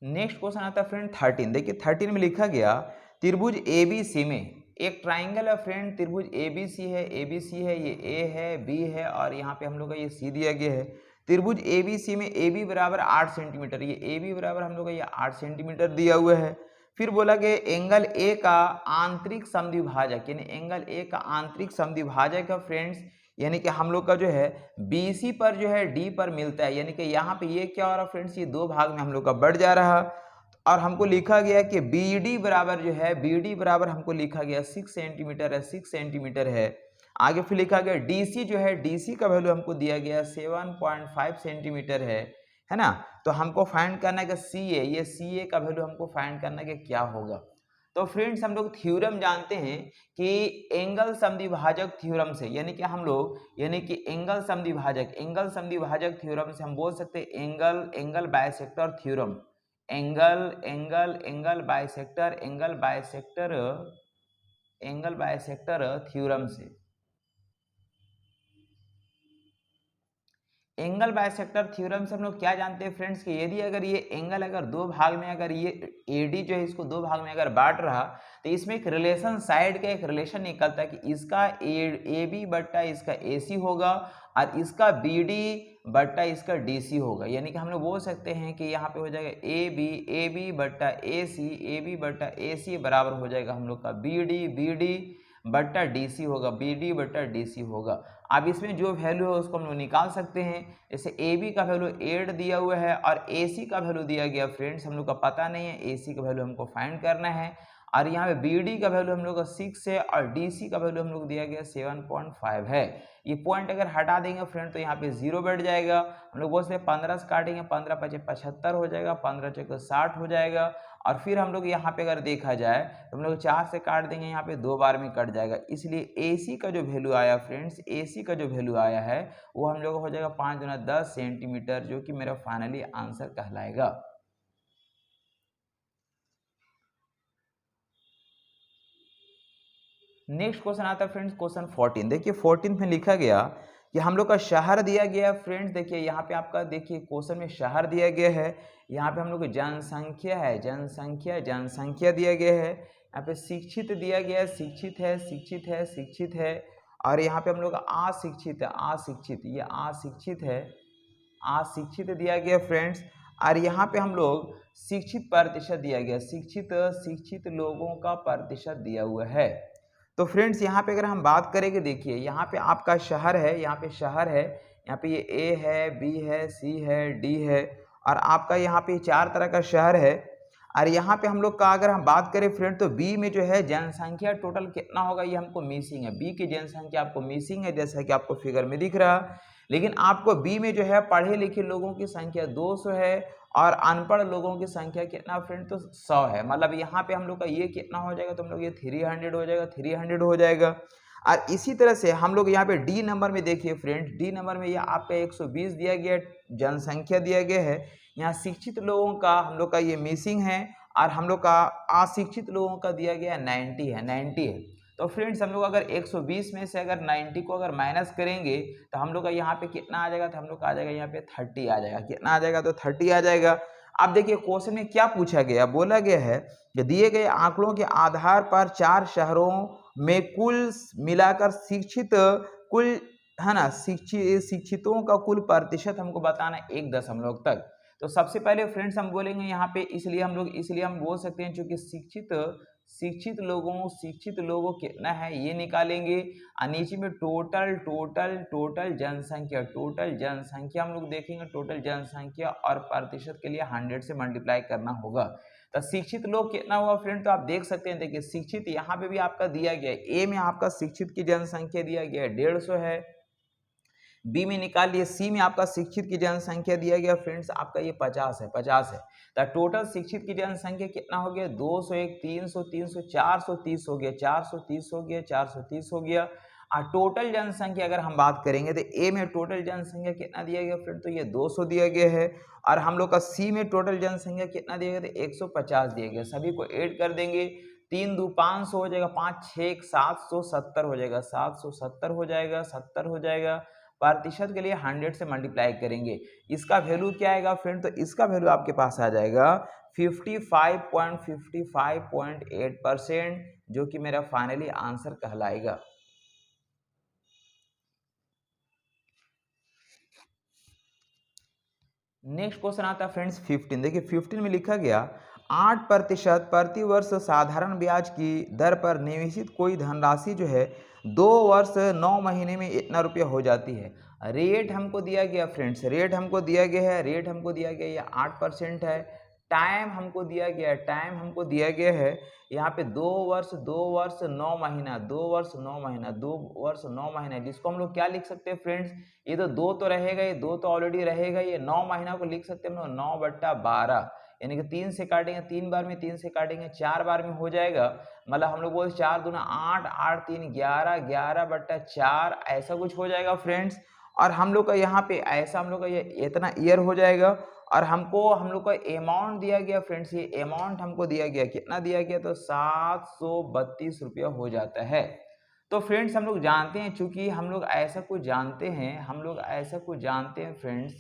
नेक्स्ट क्वेश्चन आता है फ्रेंड 13। देखिए 13 में लिखा गया त्रिभुज एबीसी में एक ट्राइंगल है फ्रेंड, त्रिभुज एबीसी है, ये ए है, बी है और यहाँ पे हम लोग का ये सी दिया गया है। त्रिभुज एबीसी में ए बी बराबर 8 सेंटीमीटर, ये ए बी बराबर हम लोग का ये 8 सेंटीमीटर दिया हुआ है। फिर बोला कि एंगल ए का आंतरिक समद्विभाजक, यानी एंगल ए का आंतरिक समद्विभाजक है फ्रेंड्स, यानी कि हम लोग का जो है BC पर जो है D पर मिलता है। यानी कि यहाँ पे ये क्या हो रहा फ्रेंड्स, ये 2 भाग में हम लोग का बढ़ जा रहा। और हमको लिखा गया कि BD बराबर जो है, BD बराबर हमको लिखा गया 6 सेंटीमीटर है, 6 सेंटीमीटर है। आगे फिर लिखा गया DC जो है, DC का वैल्यू हमको दिया गया 7.5 सेंटीमीटर है ना। तो हमको फाइंड करना है कि CA, ये CA का वैल्यू हमको फाइंड करना है कि क्या होगा। तो फ्रेंड्स हम लोग थ्योरम जानते हैं कि एंगल समद्विभाजक थ्योरम से, यानी कि हम लोग एंगल समद्विभाजक थ्योरम से हम बोल सकते हैं angle bisector theorem, angle bisector theorem से। एंगल बाइसेक्टर थ्योरम से हम लोग क्या जानते हैं फ्रेंड्स कि यदि अगर ये एंगल अगर दो भाग में, अगर ये एडी जो है इसको दो भाग में अगर बांट रहा, तो इसमें एक रिलेशन, साइड का एक रिलेशन निकलता है कि इसका ए बी बट्टा इसका ए सी होगा और इसका बी डी बट्टा इसका डी सी होगा। यानी कि हम लोग बोल सकते हैं कि यहाँ पे हो जाएगा ए बी बट्टा ए बी बट्टा ए सी बराबर हो जाएगा हम लोग का बी डी बट्टा डी सी होगा, बी डी बट्टा डी सी होगा। अब इसमें जो वैल्यू है उसको हम लोग निकाल सकते हैं। जैसे ए बी का वैल्यू 8 दिया हुआ है और ए सी का वैल्यू दिया गया फ्रेंड्स हम लोग का पता नहीं है, ए सी का वैल्यू हमको फाइंड करना है। और यहाँ पे बी डी का वैल्यू हम लोग का 6 है और डी सी का वैल्यू हम लोग दिया गया 7.5 है। ये पॉइंट अगर हटा देंगे फ्रेंड तो यहाँ पे 0 बैठ जाएगा। हम लोग बोलते हैं 15 से काटेंगे, 15 पचे 75 हो जाएगा, 15 चौके 60 हो जाएगा। और फिर हम लोग यहाँ पे अगर देखा जाए तो हम लोग 4 से काट देंगे, यहाँ पे 2 बार में कट जाएगा। इसलिए AC का जो वैल्यू आया फ्रेंड्स, AC का जो वैल्यू आया है वो हम लोग हो जाएगा 5 गुना 10 सेंटीमीटर, जो कि मेरा फाइनली आंसर कहलाएगा। नेक्स्ट क्वेश्चन आता है फ्रेंड्स क्वेश्चन 14। देखिए 14 में लिखा गया कि हम लोग का शहर दिया गया है फ्रेंड्स। देखिए यहाँ पे आपका देखिए क्वेश्चन में शहर दिया गया है, यहाँ पे हम लोग जनसंख्या है, जनसंख्या दिया गया है। यहाँ पे शिक्षित दिया गया है, शिक्षित है। और यहाँ पे हम लोग अशिक्षित है, ये अशिक्षित है, अशिक्षित दिया गया फ्रेंड्स। और यहाँ पे हम लोग शिक्षित प्रतिशत दिया गया, शिक्षित लोगों का प्रतिशत दिया हुआ है। तो फ्रेंड्स यहाँ पे अगर हम बात करेंगे, देखिए यहाँ पे आपका शहर है, यहाँ पे शहर है, यहाँ पे ये ए है, बी है, सी है, डी है और आपका यहाँ पे 4 तरह का शहर है। और यहाँ पे हम लोग का अगर हम बात करें फ्रेंड तो बी में जो है जनसंख्या टोटल कितना होगा ये हमको मिसिंग है, बी की जनसंख्या आपको मिसिंग है जैसा कि आपको फिगर में दिख रहा। लेकिन आपको बी में जो है पढ़े लिखे लोगों की संख्या 200 है और अनपढ़ लोगों की संख्या कितना फ्रेंड तो 100 है। मतलब यहाँ पे हम लोग का ये कितना हो जाएगा तो हम लोग ये 300 हो जाएगा, 300 हो जाएगा। और इसी तरह से हम लोग यहाँ पे डी नंबर में देखिए फ्रेंड, डी नंबर में ये आपका 120 दिया गया जनसंख्या दिया गया है। यहाँ शिक्षित लोगों का हम लोग का ये मिसिंग है और हम लोग का अशिक्षित लोगों का दिया गया 90 है। तो फ्रेंड्स हम लोग अगर 120 में से अगर 90 को अगर माइनस करेंगे तो हम लोग का यहाँ पे कितना आ जाएगा, तो हम लोग का आ जाएगा यहाँ पे 30 आ जाएगा। कितना आ जाएगा तो 30 आ जाएगा। अब देखिए क्वेश्चन में क्या पूछा गया, बोला गया है कि दिए गए आंकड़ों के आधार पर 4 शहरों में कुल मिलाकर शिक्षित कुल है ना, शिक्षितों का कुल प्रतिशत हमको बताना 1 तक। तो सबसे पहले फ्रेंड्स हम बोलेंगे यहाँ पे, इसलिए हम बोल सकते हैं क्योंकि शिक्षित लोगों कितना है ये निकालेंगे। और नीचे में टोटल जनसंख्या हम लोग देखेंगे, टोटल जनसंख्या और प्रतिशत के लिए 100 से मल्टीप्लाई करना होगा। तो शिक्षित लोग कितना हुआ फ्रेंड, तो आप देख सकते हैं, देखिए शिक्षित यहाँ पे भी आपका दिया गया है, ए में आपका शिक्षित की जनसंख्या दिया गया है 150 है, बी में निकाल लिए, सी में आपका शिक्षित की जनसंख्या दिया गया फ्रेंड्स आपका ये 50 है। तो टोटल शिक्षित की जनसंख्या कितना हो गया 201, 300, 430 हो गया, 430 हो गया। और टोटल जनसंख्या अगर हम बात करेंगे तो ए में टोटल जनसंख्या कितना दिया गया फ्रेंड, तो ये 200 दिया गया है। और हम लोग का सी में टोटल जनसंख्या कितना दिया गया, तो 150 दिया गया। सभी को ऐड कर देंगे, 3 2 500 हो जाएगा, 5 6 770 हो जाएगा, 770 हो जाएगा, 70 हो जाएगा। प्रतिशत के लिए 100 से मल्टीप्लाई करेंगे, इसका वैल्यू क्या आएगा फ्रेंड, तो इसका वैल्यू आपके पास आ जाएगा 55.8%, जो कि मेरा फाइनली आंसर कहलाएगा। नेक्स्ट क्वेश्चन आता है फ्रेंड्स 15। देखिए 15 में लिखा गया 8% प्रति वर्ष साधारण ब्याज की दर पर निवेशित कोई धनराशि जो है 2 वर्ष 9 महीने में इतना रुपया हो जाती है। रेट हमको दिया गया फ्रेंड्स, रेट हमको दिया गया है, ये 8% है। टाइम हमको दिया गया है यहाँ पे 2 वर्ष 9 महीना, जिसको हम लोग क्या लिख सकते हैं फ्रेंड्स, ये तो 2 तो रहेगा, ये 2 तो ऑलरेडी रहेगा, ये 9 महीना को लिख सकते हैं हम लोग 9/12, यानी कि 3 से काटेंगे, 3 बार में 3 से काटेंगे 4 बार में हो जाएगा। मतलब हम लोग बोल 4 दूना 8, 8 3 11, 11/4 ऐसा कुछ हो जाएगा फ्रेंड्स। और हम लोग का यहाँ पे ऐसा हम लोग का ये इतना ईयर हो जाएगा। और हम लोग का अमाउंट दिया गया फ्रेंड्स, ये अमाउंट हमको दिया गया, कितना दिया गया, तो 732 रुपया हो जाता है। तो फ्रेंड्स हम लोग जानते हैं, चूंकि हम लोग ऐसा कुछ जानते हैं फ्रेंड्स,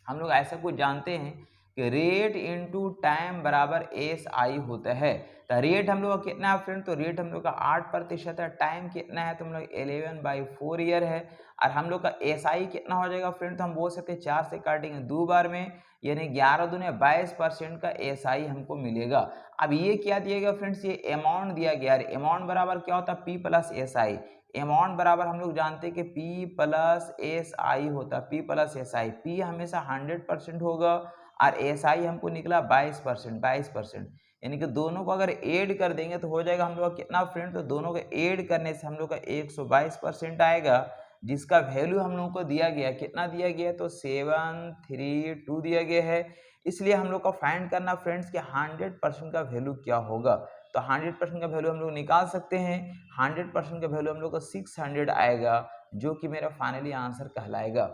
हम लोग ऐसा कुछ जानते हैं कि रेट इनटू टाइम बराबर एस आई होता है। तो रेट हम लोग का कितना है फ्रेंड, तो रेट हम लोग का 8% है। टाइम कितना है, तो हम लोग 11/4 ईयर है। और हम लोग का एस आई कितना हो जाएगा फ्रेंड, तो हम बोल सकते हैं 4 से काटेंगे 2 बार में, यानी 11 दूने 22% का एस आई हमको मिलेगा। अब ये क्या दिया गया फ्रेंड्स, ये अमाउंट दिया गया है। अमाउंट बराबर क्या होता है, P plus S I. Amount बराबर हम लोग जानते हैं कि P प्लस एस आई होता है, P plus S I. P हमेशा 100% होगा और एस आई हमको निकला 22%, यानी कि दोनों को अगर ऐड कर देंगे तो हो जाएगा हम लोग का कितना फ्रेंड, तो दोनों को ऐड करने से हम लोग का 122% आएगा, जिसका वैल्यू हम लोग को दिया गया, कितना दिया गया, तो 732 दिया गया है। इसलिए हम लोग को फाइंड करना फ्रेंड्स कि 100% का वैल्यू क्या होगा। तो 100% का वैल्यू हम लोग निकाल सकते हैं। 100% का वैल्यू हम लोग को 600 आएगा, जो कि मेरा फाइनली आंसर कहलाएगा।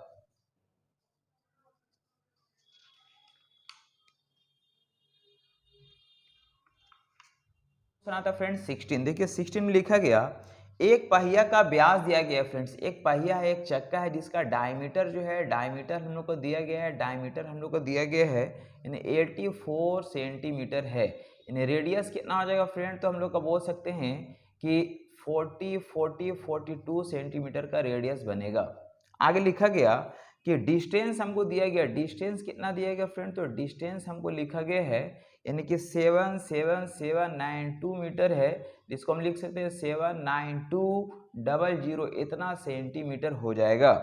सुनाता फ्रेंड्स 16, देखिए 16 में लिखा गया एक पहिया का व्यास दिया गया है फ्रेंड्स। एक पहिया है, एक चक्का है, जिसका डायमीटर जो है, डायमीटर हम लोग को दिया गया है, डायमीटर हम लोग को दिया गया है यानी 84 सेंटीमीटर है। यानी रेडियस कितना हो जाएगा फ्रेंड, तो हम लोग का बोल सकते हैं कि 42 सेंटीमीटर का रेडियस बनेगा। आगे लिखा गया कि डिस्टेंस हमको दिया गया, डिस्टेंस कितना दिया गया फ्रेंड, तो डिस्टेंस हमको लिखा गया है यानी कि 77792 मीटर है, जिसको हम लिख सकते हैं 79200, इतना सेंटीमीटर हो जाएगा।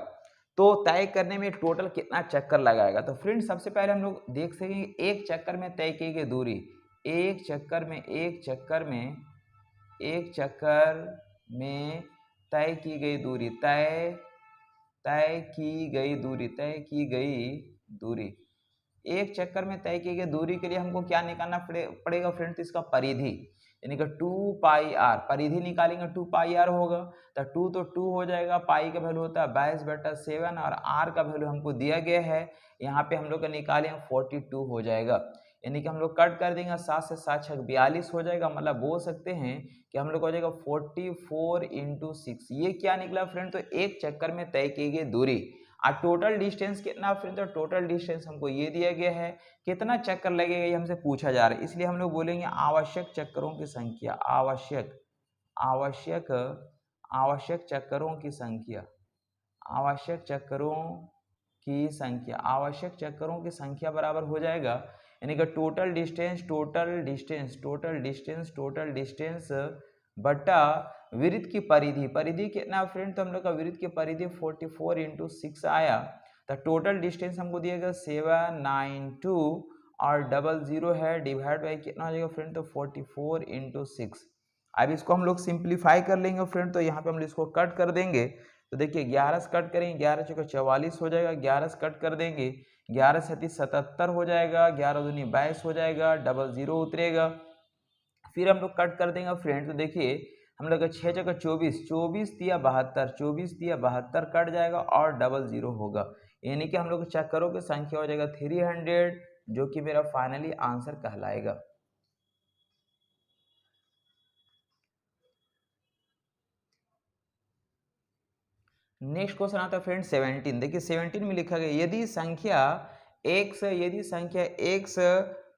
तो तय करने में टोटल कितना चक्कर लगाएगा, तो फ्रेंड सबसे पहले हम लोग देख सकेंगे एक चक्कर में तय की गई दूरी, एक चक्कर में तय की गई दूरी, तय की गई दूरी, एक चक्कर में तय की गई दूरी के लिए हमको क्या निकालना पड़ेगा फ्रेंड्स, इसका परिधि, यानी कि 2 पाई आर, परिधि निकालेंगे 2 पाई आर होगा। तो 2 तो 2 हो जाएगा, पाई का वैल्यू होता है 22/7 और आर का वैल्यू हमको दिया गया है, यहाँ पे हम लोग का निकालें 42 हो जाएगा। यानी कि हम लोग कट कर देंगे, 7 से 7 6 42 हो जाएगा, मतलब बोल सकते हैं कि हम लोग हो जाएगा 44 × 6। ये क्या निकला फ्रेंड, तो एक चक्कर में तय की गई दूरी। और टोटल डिस्टेंस कितना फ्रेंड, तो टोटल डिस्टेंस हमको ये दिया गया है, कितना चक्कर लगेगा ये हमसे पूछा जा रहा है, इसलिए हम लोग बोलेंगे आवश्यक चक्करों की संख्या, आवश्यक चक्करों की संख्या, आवश्यक चक्करों की संख्या बराबर हो जाएगा, यानी कि टोटल डिस्टेंस बटा वृत्त की परिधि, परिधि कितना फ्रेंड, तो हम लोग का वृत्त की परिधि 44 × 6 आया। तो टोटल डिस्टेंस हमको दिया गया 792 और 00 है, डिवाइड बाई कितना हो जाएगा फ्रेंड, तो 44 × 6। अब इसको हम लोग सिंप्लीफाई कर लेंगे फ्रेंड, तो यहाँ पे हम इसको कट कर देंगे। तो देखिए 11 से कट करेंगे, 11 × 44 हो जाएगा, 11 से कट कर देंगे, 11 से 77 हो जाएगा, 11 दूनी 22 हो जाएगा, 00 उतरेगा। फिर हम लोग कट कर देंगे फ्रेंड, तो देखिए हम लोग का 6 × 24, 24 दिया 72 कट जाएगा और 00 होगा, यानी कि हम लोग चक्करों की संख्या हो जाएगा 300, जो कि मेरा फाइनली आंसर कहलाएगा। नेक्स्ट क्वेश्चन आता है फ्रेंड 17, देखिए 17 में लिखा गया यदि संख्या x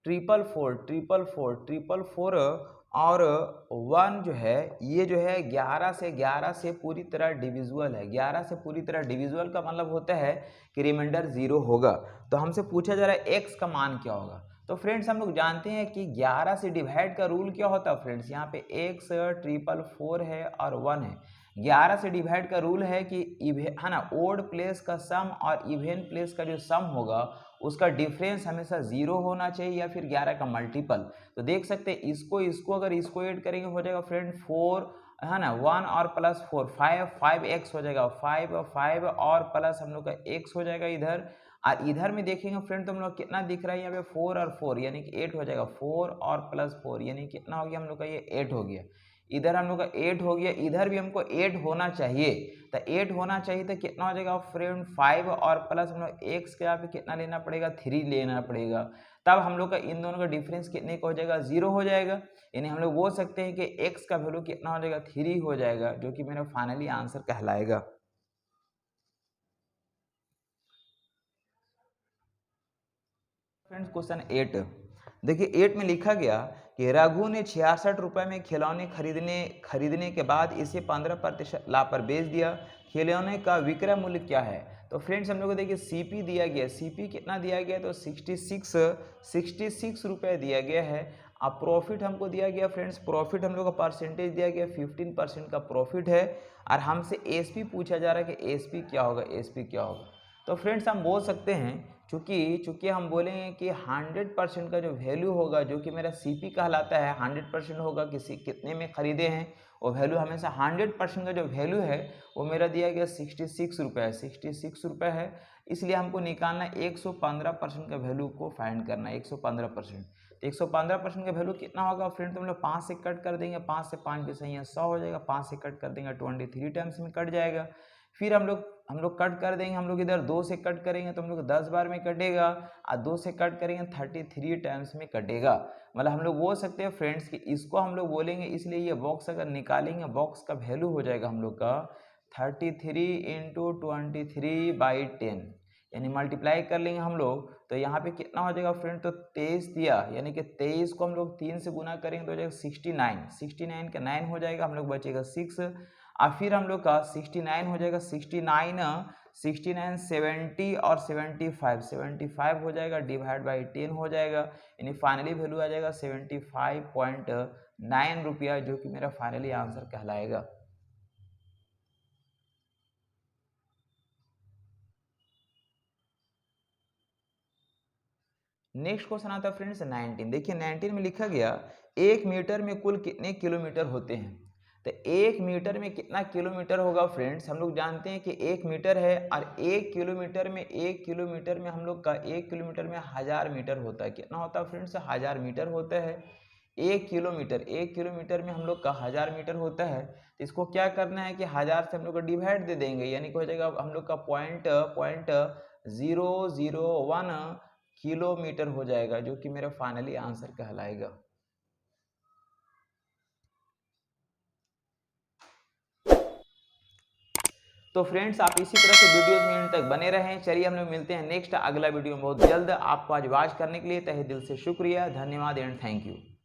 444 और 1 जो है, ये जो है 11 से पूरी तरह डिविजुअल है, 11 से पूरी तरह डिविजुअल का मतलब होता है कि रिमाइंडर 0 होगा। तो हमसे पूछा जा रहा है x का मान क्या होगा। तो फ्रेंड्स हम लोग जानते हैं कि 11 से डिवाइड का रूल क्या होता है फ्रेंड्स, यहाँ पे x 444 है और 1 है, 11 से डिवाइड का रूल है कि है ना, ओड प्लेस का सम और इवन प्लेस का जो सम होगा उसका डिफरेंस हमेशा 0 होना चाहिए या फिर 11 का मल्टीपल। तो देख सकते हैं इसको अगर इसको ऐड करेंगे हो जाएगा फ्रेंड 4 है ना, 1 और प्लस 4 5x हो जाएगा, 5 और प्लस हम लोग का x हो जाएगा इधर, और इधर में देखेंगे फ्रेंड तो हम लोग कितना दिख रहा है यहाँ पे 4 और 4 यानी कि 8 हो जाएगा, 4 और प्लस 4 यानी कितना हो गया हम लोग का ये 8 हो गया, इधर हम लोग का 8 हो गया, इधर भी हमको 8 होना चाहिए। तो 8 होना चाहिए तो कितना हो जाएगा फ्रेंड 5 और प्लस हम लोग x के यहाँ पे कितना लेना पड़ेगा 3 लेना पड़ेगा। तब हम लोग का इन दोनों का डिफरेंस कितने का हो जाएगा, 0 हो जाएगा। यानी हम लोग बोल सकते हैं कि x का वैल्यू कितना हो जाएगा, 3 हो जाएगा, जो कि मेरा फाइनली आंसर कहलाएगा। फ्रेंड्स क्वेश्चन 8 देखिए, 8 में लिखा गया कि रघु ने 66 रुपये में खिलौने खरीदने के बाद इसे 15% लाभ पर बेच दिया। खिलौने का विक्रय मूल्य क्या है? तो फ्रेंड्स हम लोग को देखिए सीपी दिया गया, सीपी कितना दिया गया, तो 66 रुपये दिया गया है। अब प्रॉफिट हमको दिया गया फ्रेंड्स, प्रॉफिट हम लोग का परसेंटेज दिया गया 15% का प्रॉफिट है, और हमसे एसपी पूछा जा रहा है कि एसपी क्या होगा, एसपी क्या होगा। तो फ्रेंड्स हम बोल सकते हैं, चूंकि हम बोलेंगे कि 100% का जो वैल्यू होगा, जो कि मेरा सीपी कहलाता है, 100% होगा, किसी कितने में खरीदे हैं वो वैल्यू हमेशा 100% का जो वैल्यू है वो मेरा दिया गया 66 रुपये है, 66 रुपये है। इसलिए हमको निकालना 115% का वैल्यू को फाइंड करना है, 115%। तो 115% का वैल्यू कितना होगा फ्रेंड, तो हम लोग 5 से कट कर देंगे, 5 से 5 भी सही है, 100 हो जाएगा, 5 से कट कर देंगे 23 टाइम्स में कट जाएगा। फिर हम लोग कट कर देंगे, हम लोग इधर 2 से कट करेंगे तो हम लोग 10 बार में कटेगा, और 2 से कट करेंगे 33 टाइम्स में कटेगा। मतलब हम लोग बोल सकते हैं फ्रेंड्स कि इसको हम लोग बोलेंगे, इसलिए ये बॉक्स अगर निकालेंगे, बॉक्स का वैल्यू हो जाएगा हम लोग का 33 × 23/10, यानी मल्टीप्लाई कर लेंगे हम लोग, तो यहाँ पे कितना हो जाएगा फ्रेंड, तो 23 दिया, यानी कि 23 को हम लोग 3 से गुना करेंगे तो हो जाएगा 69, 69 का 9 हो जाएगा, हम लोग बचेगा 6, और फिर हम लोग का 69 हो जाएगा, 69 70 और 75 हो जाएगा, डिवाइड बाई 10 हो जाएगा, यानी फाइनली वैल्यू आ जाएगा 75.9 रुपया, जो कि मेरा फाइनली आंसर कहलाएगा। नेक्स्ट क्वेश्चन आता है फ्रेंड्स 19। देखिए 19 में लिखा गया 1 मीटर में कुल कितने किलोमीटर होते हैं। तो 1 मीटर में कितना किलोमीटर होगा फ्रेंड्स, हम लोग जानते हैं कि 1 मीटर है, और 1 किलोमीटर में हम लोग का 1 किलोमीटर में 1000 मीटर होता है। कितना होता है फ्रेंड्स, 1000 मीटर होता है। 1 किलोमीटर में हम लोग का 1000 मीटर होता है। तो इसको क्या करना है कि 1000 से हम लोग को डिवाइड दे देंगे, यानी कि हो जाएगा हम लोग का पॉइंट 001 किलोमीटर हो जाएगा, जो कि मेरा फाइनली आंसर कहलाएगा। तो फ्रेंड्स आप इसी तरह से वीडियोस में एंड तक बने रहें। चलिए हम लोग मिलते हैं नेक्स्ट अगला वीडियो में बहुत जल्द। आपको आज वॉच करने के लिए तहे दिल से शुक्रिया, धन्यवाद एंड थैंक यू।